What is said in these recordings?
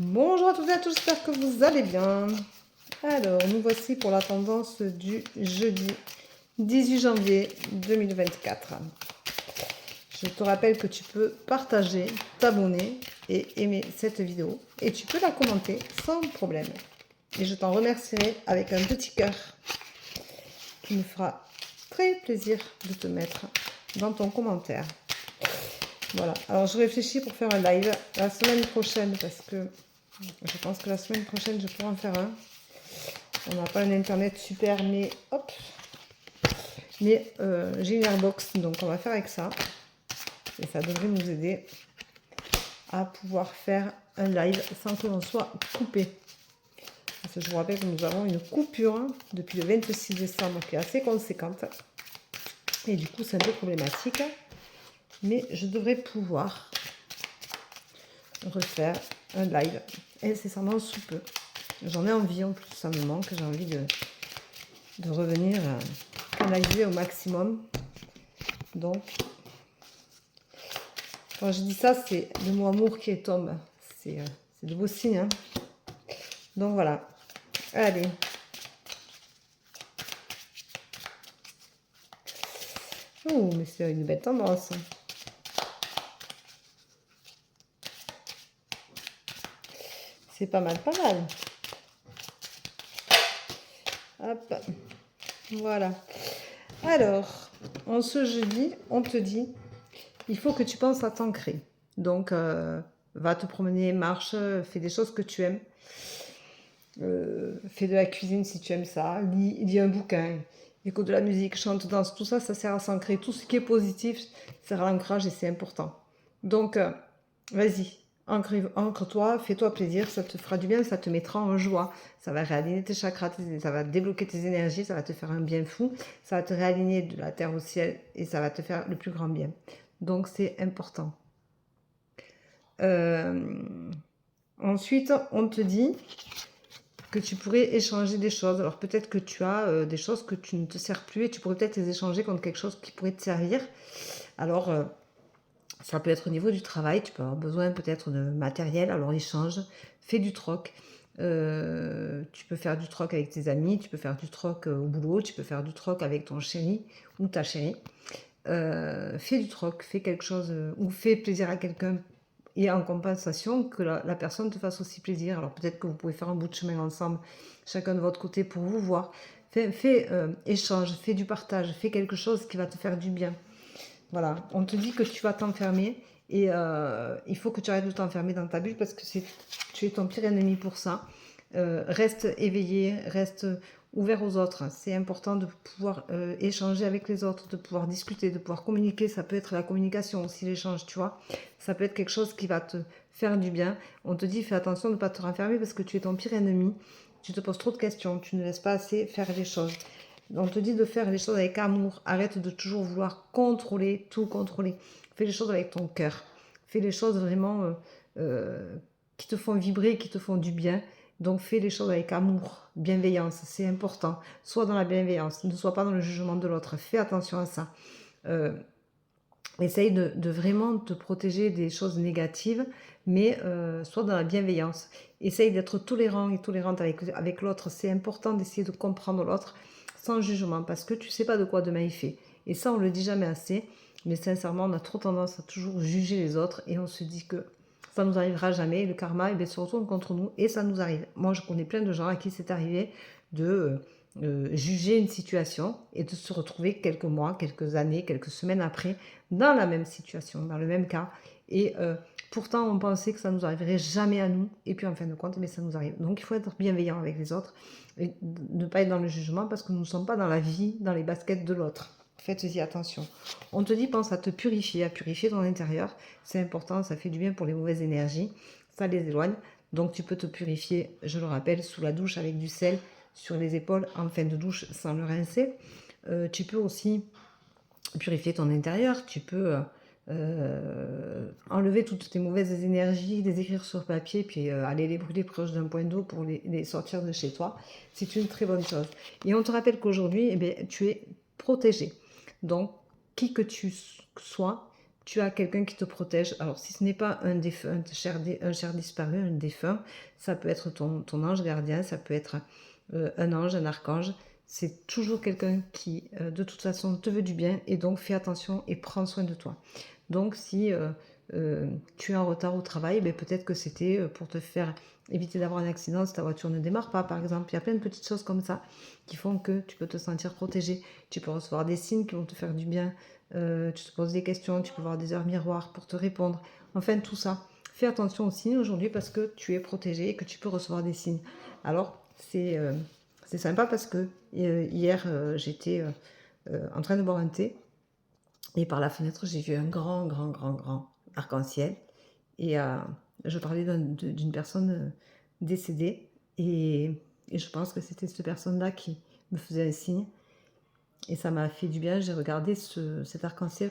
Bonjour à toutes et à tous, j'espère que vous allez bien. Alors, nous voici pour la tendance du jeudi 18 janvier 2024. Je te rappelle que tu peux partager, t'abonner et aimer cette vidéo. Et tu peux la commenter sans problème. Et je t'en remercierai avec un petit cœur qui me fera très plaisir de te mettre dans ton commentaire. Voilà, alors je réfléchis pour faire un live la semaine prochaine parce que je pense que la semaine prochaine je pourrai en faire un. On n'a pas un internet super, mais hop. Mais j'ai une airbox, donc on va faire avec ça. Et ça devrait nous aider à pouvoir faire un live sans que l'on soit coupé. Parce que je vous rappelle que nous avons une coupure depuis le 26 décembre qui est assez conséquente. Et du coup, c'est un peu problématique. Mais je devrais pouvoir refaire un live incessamment sous peu. J'en ai envie en plus, ça me manque. J'ai envie de revenir canaliser au maximum. Donc, quand je dis ça, c'est le mot amour qui tombe. C'est de beaux signes. Hein. Donc voilà. Allez. Oh, mais c'est une belle tendance. C'est pas mal, pas mal. Hop. Voilà. Alors, en ce jeudi, on te dit, il faut que tu penses à t'ancrer. Donc, va te promener, marche, fais des choses que tu aimes. Fais de la cuisine si tu aimes ça. Lis un bouquin. Écoute de la musique, chante, danse. Tout ça, ça sert à s'ancrer. Tout ce qui est positif sert à l'ancrage et c'est important. Donc, vas-y. Ancre-toi, fais-toi plaisir, ça te fera du bien, ça te mettra en joie, ça va réaligner tes chakras, ça va débloquer tes énergies, ça va te faire un bien fou, ça va te réaligner de la terre au ciel et ça va te faire le plus grand bien. Donc c'est important. Ensuite, on te dit que tu pourrais échanger des choses. Alors peut-être que tu as des choses que tu ne te sers plus et tu pourrais peut-être les échanger contre quelque chose qui pourrait te servir. Alors ça peut être au niveau du travail, tu peux avoir besoin peut-être de matériel, alors échange, fais du troc. Tu peux faire du troc avec tes amis, tu peux faire du troc au boulot, tu peux faire du troc avec ton chéri ou ta chérie. Fais du troc, fais quelque chose ou fais plaisir à quelqu'un et en compensation que la personne te fasse aussi plaisir. Alors peut-être que vous pouvez faire un bout de chemin ensemble, chacun de votre côté pour vous voir. Fais échange, fais du partage, fais quelque chose qui va te faire du bien. Voilà, on te dit que tu vas t'enfermer et il faut que tu arrêtes de t'enfermer dans ta bulle parce que tu es ton pire ennemi pour ça. Reste éveillé, reste ouvert aux autres. C'est important de pouvoir échanger avec les autres, de pouvoir discuter, de pouvoir communiquer. Ça peut être la communication aussi, l'échange, tu vois. Ça peut être quelque chose qui va te faire du bien. On te dit, fais attention de ne pas te renfermer parce que tu es ton pire ennemi. Tu te poses trop de questions, tu ne laisses pas assez faire les choses. On te dit de faire les choses avec amour. Arrête de toujours vouloir contrôler, tout contrôler. Fais les choses avec ton cœur. Fais les choses vraiment qui te font vibrer, qui te font du bien. Donc fais les choses avec amour, bienveillance, c'est important. Sois dans la bienveillance, ne sois pas dans le jugement de l'autre. Fais attention à ça. Essaye de vraiment te protéger des choses négatives, mais sois dans la bienveillance. Essaye d'être tolérant et tolérante avec l'autre. C'est important d'essayer de comprendre l'autre sans jugement, parce que tu ne sais pas de quoi demain il fait. Et ça, on ne le dit jamais assez, mais sincèrement, on a trop tendance à toujours juger les autres, et on se dit que ça ne nous arrivera jamais, le karma se retourne contre nous, et ça nous arrive. Moi, je connais plein de gens à qui c'est arrivé de juger une situation, et de se retrouver quelques mois, quelques années, quelques semaines après, dans la même situation, dans le même cas, et pourtant on pensait que ça nous arriverait jamais à nous, et puis en fin de compte, mais ça nous arrive. Donc il faut être bienveillant avec les autres, et ne pas être dans le jugement parce que nous ne sommes pas dans la vie, dans les baskets de l'autre. Faites-y attention. On te dit, pense à te purifier, à purifier ton intérieur. C'est important, ça fait du bien pour les mauvaises énergies. Ça les éloigne. Donc tu peux te purifier, je le rappelle, sous la douche avec du sel sur les épaules en fin de douche sans le rincer. Tu peux aussi purifier ton intérieur. Tu peux enlever toutes tes mauvaises énergies, les écrire sur papier, puis aller les brûler proche d'un point d'eau pour les sortir de chez toi. C'est une très bonne chose. Et on te rappelle qu'aujourd'hui, eh bien, tu es protégé. Donc, qui que tu sois, tu as quelqu'un qui te protège. Alors, si ce n'est pas un défunt, un cher disparu, un défunt, ça peut être ton ange gardien, ça peut être un ange, un archange. C'est toujours quelqu'un qui, de toute façon, te veut du bien et donc fais attention et prends soin de toi. Donc, si tu es en retard au travail, ben, peut-être que c'était pour te faire éviter d'avoir un accident si ta voiture ne démarre pas, par exemple. Il y a plein de petites choses comme ça qui font que tu peux te sentir protégé. Tu peux recevoir des signes qui vont te faire du bien. Tu te poses des questions, tu peux voir des heures miroirs pour te répondre. Enfin, tout ça. Fais attention aux signes aujourd'hui parce que tu es protégé et que tu peux recevoir des signes. Alors, c'est sympa parce que hier, j'étais en train de boire un thé et par la fenêtre, j'ai vu un grand, grand, grand, grand arc-en-ciel. Et je parlais d'une personne décédée et je pense que c'était cette personne-là qui me faisait un signe. Et ça m'a fait du bien. J'ai regardé cet arc-en-ciel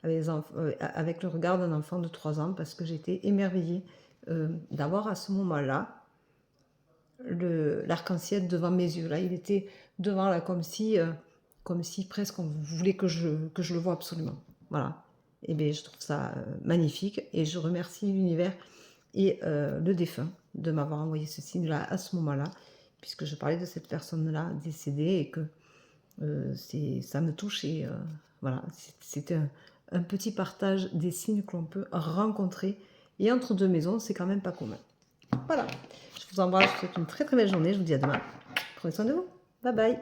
avec le regard d'un enfant de 3 ans parce que j'étais émerveillée d'avoir à ce moment-là l'arc-en-ciel devant mes yeux. Là, il était devant, là, comme si presque on voulait que je le voie absolument. Voilà. Et bien, je trouve ça magnifique et je remercie l'univers et le défunt de m'avoir envoyé ce signe-là à ce moment-là, puisque je parlais de cette personne-là décédée et que ça me touche et voilà, c'était un petit partage des signes que l'on peut rencontrer et entre deux maisons, c'est quand même pas commun. Voilà, je vous embrasse, je vous souhaite une très très belle journée, je vous dis à demain. Prenez soin de vous, bye bye.